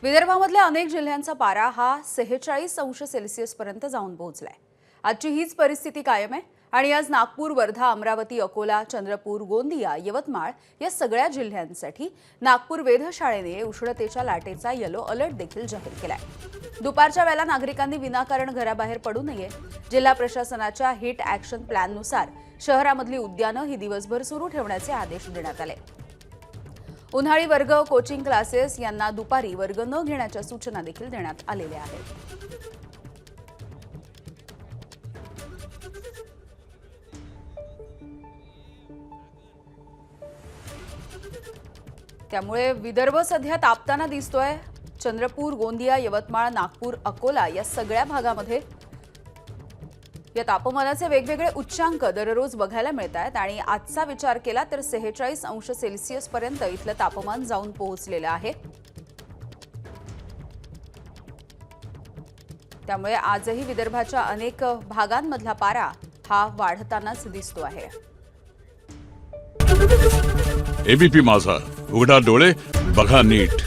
विदर्भामधल्या अनेक जिल्ह्यांचा पारा हा 46 अंश सेल्सिअस पर्यंत जाऊन पोहोचलाय। आजची हीच परिस्थिती कायम आहे आणि आज नागपूर, वर्धा, अमरावती, अकोला, चंद्रपूर, गोंदिया, यवतमाळ या सगळ्या जिल्ह्यांसाठी नागपूर वेधशाळेने उष्णतेच्या लाटेचा येलो अलर्ट देखील जाहीर केलाय। दुपारच्या वेळेला नागरिकांनी विनाकारण घराबाहेर पडू नये। जिल्हा प्रशासनाच्या हिट ॲक्शन प्लॅननुसार शहरामधली उद्यानं ही दिवसभर सुरू ठेवण्याचे आदेश देण्यात आले। उन्हाळी वर्ग, कोचिंग क्लासेस यांना दुपारी वर्ग न घेण्याच्या सूचना देखील देण्यात आलेल्या आहेत। त्यामुळे विदर्भ सध्या तापताना दिसतोय। चंद्रपूर, गोंदिया, यवतमाळ, नागपूर, अकोला या सगळ्या भागामध्ये या तापमानाचे वेगवेगळे उच्चांक दररोज बघायला मिळतात आणि आजचा विचार केला तर 46 अंश सेल्सिअस पर्यंत इथलं तापमान जाऊन पोहोचलेलं आहे। त्यामुळे आजही विदर्भाच्या अनेक भागांमधला पारा हा वाढतानाच दिसतो आहे। एबीपी माझा, उघडा डोळे बघा नीट।